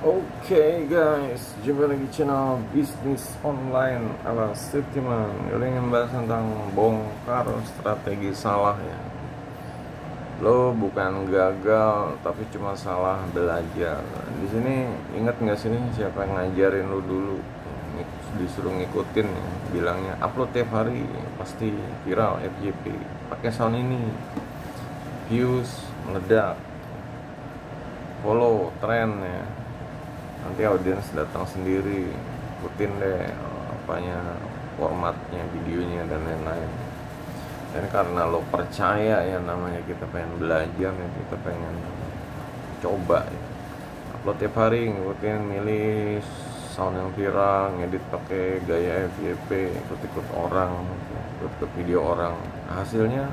Oke guys, jumpa lagi channel bisnis online ala Septiman. Kali ini membahas tentang bongkar strategi salah ya. Lo bukan gagal, tapi cuma salah belajar. Di sini ingat nggak sih nih siapa yang ngajarin lo dulu? Disuruh ngikutin ya. Bilangnya upload tiap hari pasti viral FYP. Pakai sound ini, views meledak, follow tren ya. Nanti audiens datang sendiri, ikutin deh apanya, formatnya, videonya dan lain-lain. Dan karena lo percaya ya, namanya kita pengen belajar ya, kita pengen coba ya. Upload tiap hari, ngikutin, milih sound yang viral, ngedit pakai gaya FYP, ikut-ikut orang, ikut video orang. Hasilnya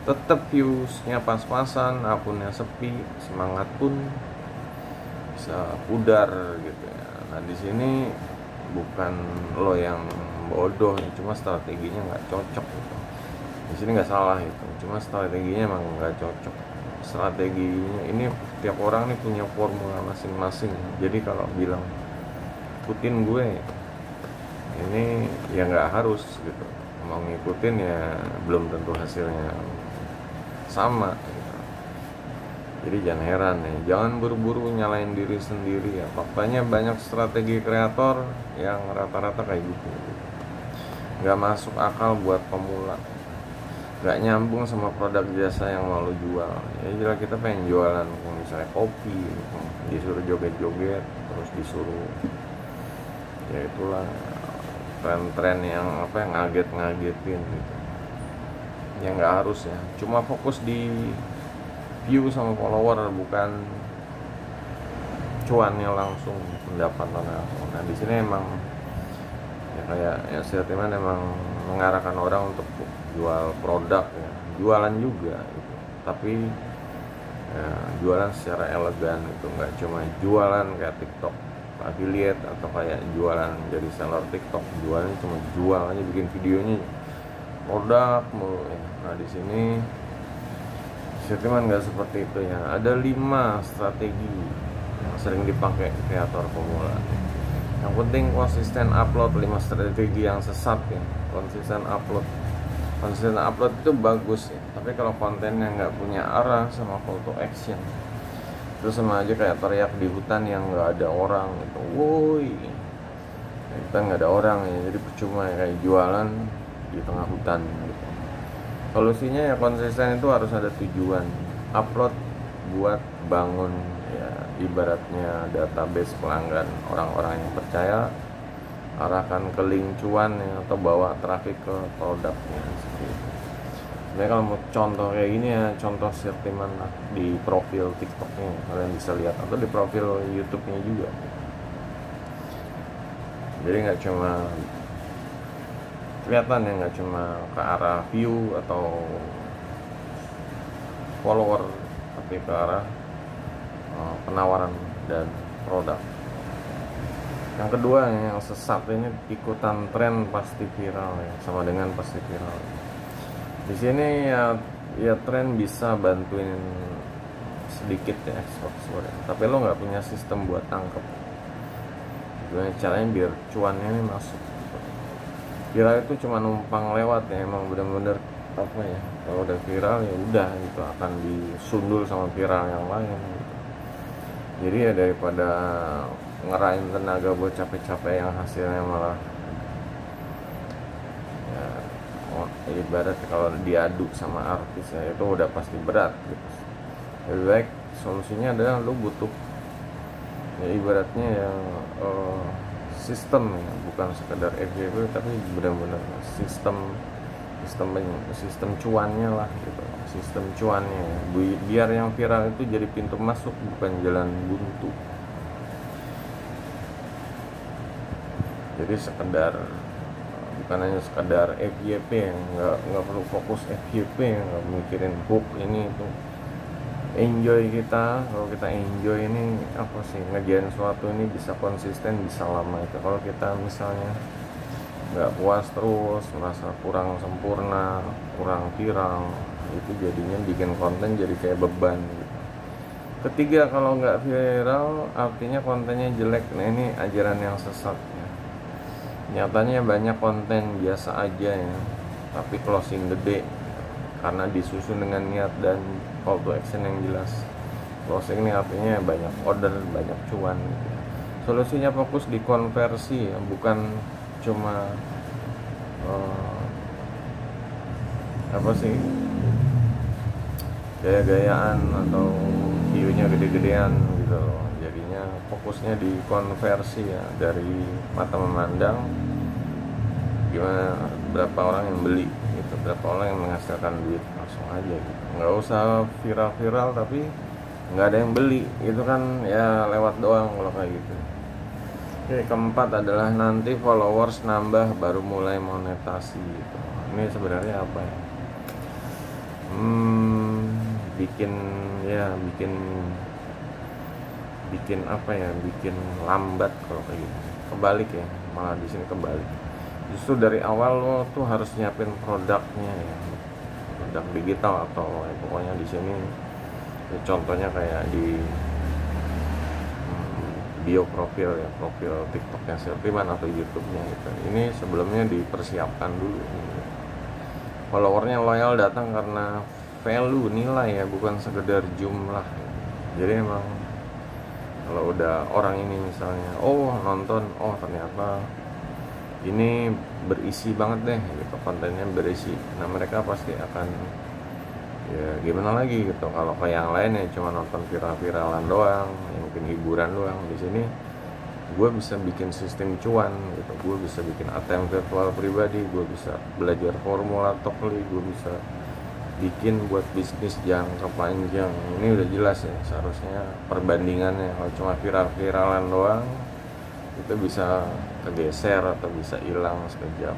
tetap viewsnya pas-pasan, akunnya sepi, semangat pun bisa pudar gitu ya. Nah di sini bukan lo yang bodoh, cuma strateginya nggak cocok gitu. Di sini nggak salah itu, cuma strateginya emang nggak cocok. Strateginya ini tiap orang nih punya formula masing-masing. Jadi kalau bilang ikutin gue, ini ya nggak harus gitu. Mau ngikutin ya belum tentu hasilnya sama. Jadi jangan heran ya, jangan buru-buru nyalain diri sendiri ya. Faktanya banyak strategi kreator yang rata-rata kayak gitu. Nggak masuk akal buat pemula, nggak nyambung sama produk jasa yang mau lo jual. Ya jelas kita pengen jualan misalnya kopi, disuruh joget-joget, terus disuruh ya itulah tren-tren yang apa yang ngaget-ngagetin gitu. Ya nggak harus ya, cuma fokus di view sama follower, bukan cuannya langsung, pendapatan langsung. Nah di sini emang ya kayak ya Setiman emang mengarahkan orang untuk jual produk ya, jualan juga gitu. Tapi ya, jualan secara elegan itu, nggak cuma jualan kayak TikTok affiliate atau kayak jualan jadi seller TikTok. Jualannya cuma jual aja, bikin videonya produk mulu ya. Nah di sini Setiman nggak seperti itu ya. Ada 5 strategi yang sering dipakai kreator pemula. Yang penting konsisten upload. 5 strategi yang sesat ya. Konsisten upload itu bagus ya, tapi kalau kontennya nggak punya arah sama call to action, itu sama aja kayak teriak di hutan yang nggak ada orang gitu. Woi, kita nggak ada orang ya, jadi percuma ya, kayak jualan di tengah hutan gitu. Solusinya ya konsisten, itu harus ada tujuan. Upload buat bangun ya, ibaratnya database pelanggan, orang-orang yang percaya, arahkan ke link cuan ya, atau bawa traffic ke produknya seperti itu. Jadi kalau mau contoh kayak gini ya, contoh Setiman di profil TikToknya kalian bisa lihat, atau di profil YouTube-nya juga. Jadi nggak cuma kelihatan ya, nggak cuma ke arah view atau follower, tapi ke arah penawaran dan produk. Yang kedua yang sesat ini, ikutan tren pasti viral ya, sama dengan pasti viral. Di sini ya tren bisa bantuin sedikit ya, ekspor ya, tapi lo nggak punya sistem buat tangkep. Gimana caranya biar cuannya ini masuk? Viral itu cuma numpang lewat ya, emang bener-bener apa ya, kalau udah viral ya udah gitu, akan disundul sama viral yang lain gitu. Jadi ya daripada ngerain tenaga buat capek-capek yang hasilnya malah ya, ibarat kalau diadu sama artis ya, itu udah pasti berat gitu. Lebih baik solusinya adalah lo butuh ya ibaratnya ya sistem ya, bukan sekedar FYP tapi benar-benar sistem cuannya lah gitu, sistem cuannya ya. Biar yang viral itu jadi pintu masuk, bukan jalan buntu. Jadi bukan hanya sekedar FYP, nggak perlu fokus FYP, nggak mikirin hook ini itu. Enjoy kita, kalau kita enjoy ini apa sih, ngerjain sesuatu ini bisa konsisten, bisa lama itu. Kalau kita misalnya nggak puas terus, merasa kurang sempurna, kurang viral, itu jadinya bikin konten jadi kayak beban gitu. Ketiga, kalau nggak viral artinya kontennya jelek. Nah, ini ajaran yang sesat ya. Nyatanya banyak konten biasa aja ya, tapi closing gede karena disusun dengan niat dan call to action yang jelas. Closing ini artinya banyak order, banyak cuan gitu ya. Solusinya fokus di konversi ya, bukan cuma apa sih, gaya-gayaan atau view-nya gede-gedean gitu loh. Jadinya fokusnya di konversi ya, dari mata memandang gimana, berapa orang yang beli gitu, berapa orang yang menghasilkan duit, langsung aja gitu. Nggak usah viral-viral tapi nggak ada yang beli gitu kan ya, lewat doang kalau kayak gitu. Oke, keempat adalah nanti followers nambah baru mulai monetasi gitu. Ini sebenarnya apa ya? Bikin apa ya, bikin lambat kalau kayak gitu. Kebalik ya, malah di sini kebalik. Justru dari awal lo tuh harus nyiapin produknya ya, produk digital atau ya, pokoknya di sini ya, contohnya kayak di bio profil ya, profil TikToknya Silviman atau YouTube-nya gitu. Ini sebelumnya dipersiapkan dulu gitu. Followernya loyal datang karena value, nilai ya, bukan sekedar jumlah gitu. Jadi emang kalau udah orang ini misalnya nonton, ternyata ini berisi banget deh gitu, kontennya berisi, nah mereka pasti akan ya gimana lagi gitu. Kalau ke yang lain ya cuma nonton viral-viralan doang ya, mungkin hiburan doang. Di sini gue bisa bikin sistem cuan gitu, gue bisa bikin ATM virtual pribadi, gue bisa belajar formula Tokli, gue bisa bikin buat bisnis jangka panjang. Ini udah jelas ya seharusnya perbandingannya. Kalau cuma viral-viralan doang itu bisa kegeser atau bisa hilang sekejap.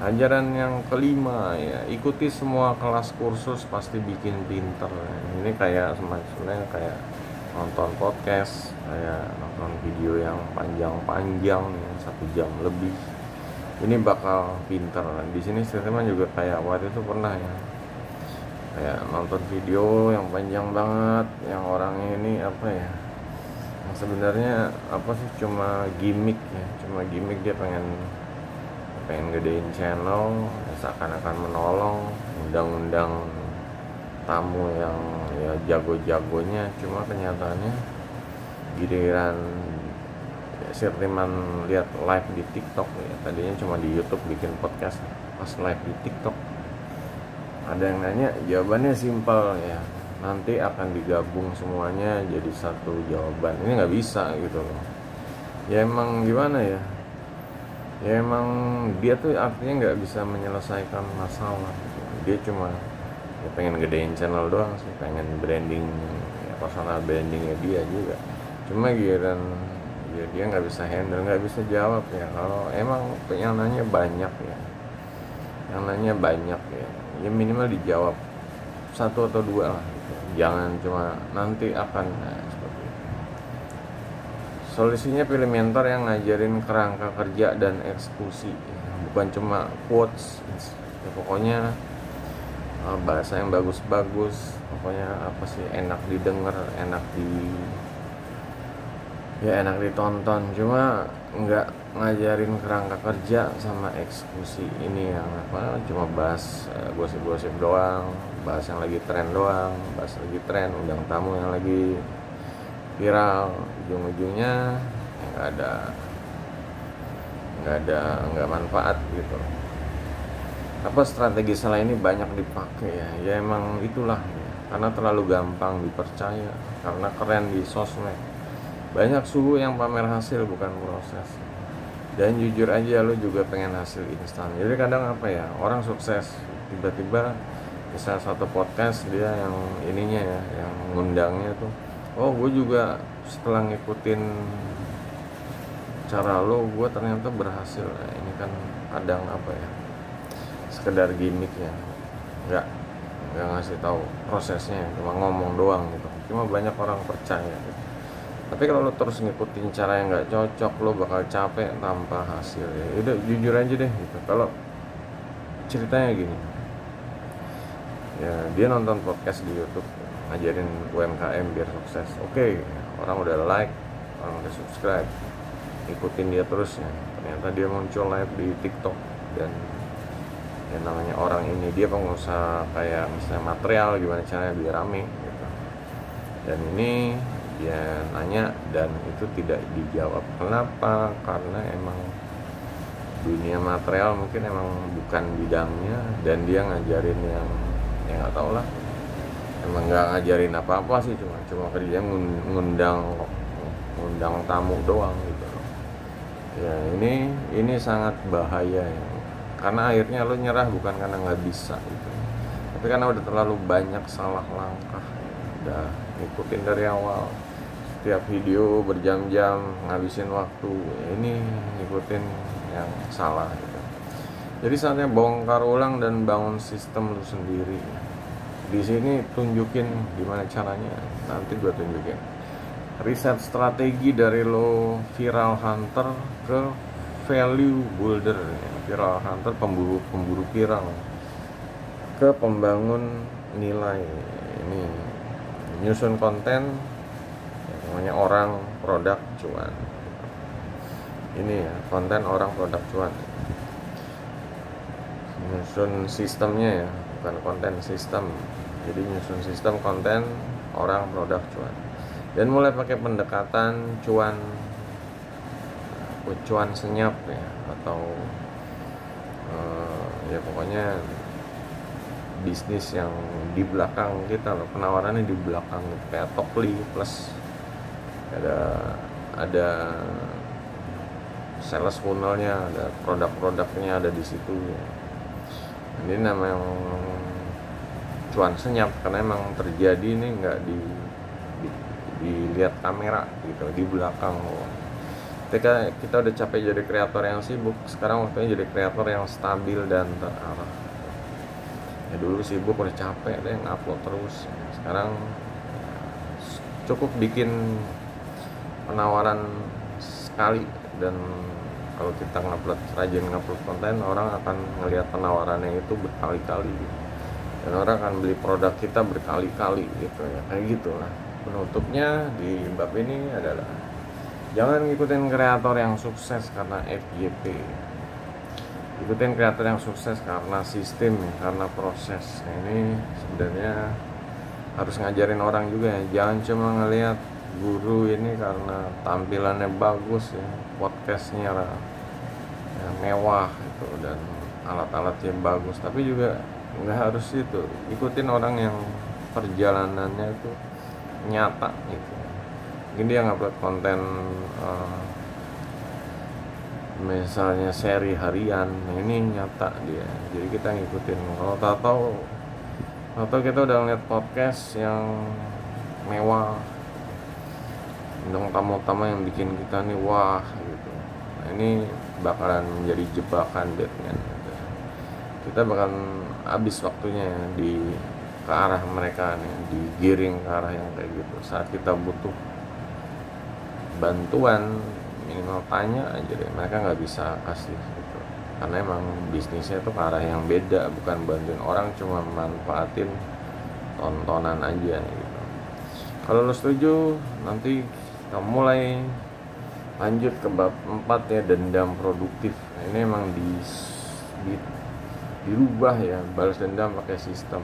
Ajaran yang kelima ya, ikuti semua kelas kursus pasti bikin pinter. Ini kayak sebenarnya kayak nonton podcast, kayak nonton video yang panjang-panjang ya, 1 jam lebih. Ini bakal pinter. Di sini teman juga kayak waktu itu pernah ya, kayak nonton video yang panjang banget, yang orang ini apa ya, yang sebenarnya apa sih, cuma gimmick ya, cuma gimmick. Dia pengen gedein channel, seakan-akan menolong, undang-undang tamu yang ya jago-jagonya. Cuma kenyataannya giliran ya, Sirtiman lihat live di TikTok ya, tadinya cuma di YouTube bikin podcast, pas live di TikTok ada yang nanya, jawabannya simpel ya, nanti akan digabung semuanya jadi satu jawaban. Ini nggak bisa gitu loh ya, emang gimana ya, ya emang dia tuh artinya nggak bisa menyelesaikan masalah gitu. Dia cuma ya pengen gedein channel doang sih, pengen branding ya, personal brandingnya dia juga. Cuma giliran ya dia nggak bisa handle, nggak bisa jawab ya. Kalau emang yang nanya banyak ya, ya minimal dijawab 1 atau 2 lah gitu. Jangan cuma nanti akan, nah, seperti itu. Solusinya pilih mentor yang ngajarin kerangka kerja dan eksekusi, bukan cuma quotes ya, pokoknya bahasa yang bagus-bagus, pokoknya apa sih, enak didengar, enak ditonton. Cuma nggak ngajarin kerangka kerja sama eksekusi. Ini yang apa, cuma bahas gosip-gosip doang, bahas yang lagi tren doang, bahas lagi tren, undang tamu yang lagi viral, ujung-ujungnya nggak manfaat gitu. Apa strategi salah ini banyak dipakai ya emang itulah ya, karena terlalu gampang dipercaya, karena keren di sosmed. Banyak suhu yang pamer hasil bukan proses. Dan jujur aja lu juga pengen hasil instan. Jadi kadang apa ya, orang sukses tiba-tiba bisa satu podcast dia yang ininya ya, yang ngundangnya tuh, gue juga setelah ngikutin cara lo, gue ternyata berhasil. Nah, ini kan kadang apa ya, sekedar gimmick ya, nggak ngasih tahu prosesnya, cuma ngomong doang gitu. Cuma banyak orang percaya gitu. Tapi kalau lo terus ngikutin cara yang nggak cocok, lo bakal capek tanpa hasil ya. Udah jujur aja deh gitu. Kalau ceritanya gini ya, dia nonton podcast di YouTube, ngajarin UMKM biar sukses. Oke, orang udah like, orang udah subscribe, ikutin dia terus ya. Ternyata dia muncul live di TikTok, dan yang namanya orang ini dia pengusaha kayak misalnya material, gimana caranya biar rame gitu. Dan ini dia nanya dan itu tidak dijawab. Kenapa? Karena emang dunia material mungkin emang bukan bidangnya, dan dia ngajarin yang ya nggak tau lah, emang nggak ngajarin apa-apa sih, cuma kerja ngundang tamu doang gitu. Ya ini sangat bahaya ya, karena akhirnya lo nyerah bukan karena nggak bisa gitu, tapi karena udah terlalu banyak salah langkah, udah ngikutin dari awal, setiap video berjam-jam ngabisin waktu, ya ini ngikutin yang salah gitu. Jadi saatnya bongkar ulang dan bangun sistem lu sendiri. Di sini tunjukin gimana caranya, nanti gue tunjukin. Riset strategi dari lo viral hunter ke value builder, viral hunter pemburu viral, ke pembangun nilai. Ini nyusun konten namanya orang produk cuan. Ini ya konten orang produk cuan. Nyusun sistemnya ya, bukan konten, sistem. Jadi nyusun sistem konten orang produk cuan, dan mulai pakai pendekatan cuan senyap ya, atau ya pokoknya bisnis yang di belakang kita loh, penawarannya di belakang kayak Tokli Plus, ada sales funnelnya, ada produk-produknya ada di situ ya. Ini namanya cuan senyap karena emang terjadi ini nggak dilihat kamera gitu, di belakang loh. Ketika kita udah capek jadi kreator yang sibuk, sekarang waktunya jadi kreator yang stabil dan terarah. Ya dulu sibuk udah capek deh ngupload terus, sekarang cukup bikin penawaran sekali, dan kalau kita rajin ngupload konten, orang akan ngelihat penawarannya itu berkali-kali gitu. Dan orang akan beli produk kita berkali-kali gitu ya, kayak gitulah. Penutupnya di bab ini adalah jangan ngikutin kreator yang sukses karena FYP, ikutin kreator yang sukses karena sistem, karena proses. Nah, ini sebenarnya harus ngajarin orang juga ya, jangan cuma ngelihat guru ini karena tampilannya bagus ya, podcastnya ya, mewah itu, dan alat-alatnya bagus, tapi juga nggak harus itu, ikutin orang yang perjalanannya itu nyata gitu. Mungkin dia ngupload konten misalnya seri harian, ini nyata dia, jadi kita ngikutin. Kalau tahu kita udah ngeliat podcast yang mewah, undang tamu-tamu yang bikin kita nih wah gitu, nah ini bakalan menjadi jebakan Batman gitu. Kita bakalan habis waktunya ke arah mereka nih, digiring ke arah yang kayak gitu. Saat kita butuh bantuan, minimal tanya aja deh, mereka nggak bisa kasih gitu, karena emang bisnisnya tuh ke arah yang beda, bukan bantuin orang, cuma manfaatin tontonan aja gitu. Kalau lo setuju, nanti kita mulai lanjut ke bab 4 ya, dendam produktif. Nah, ini emang dirubah ya, balas dendam pakai sistem.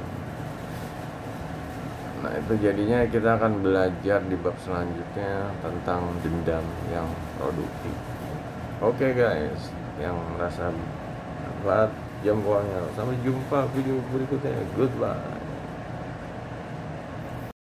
Nah itu jadinya kita akan belajar di bab selanjutnya tentang dendam yang produktif. Oke guys, yang merasa bermanfaat jempolnya. Sampai jumpa video berikutnya. Goodbye.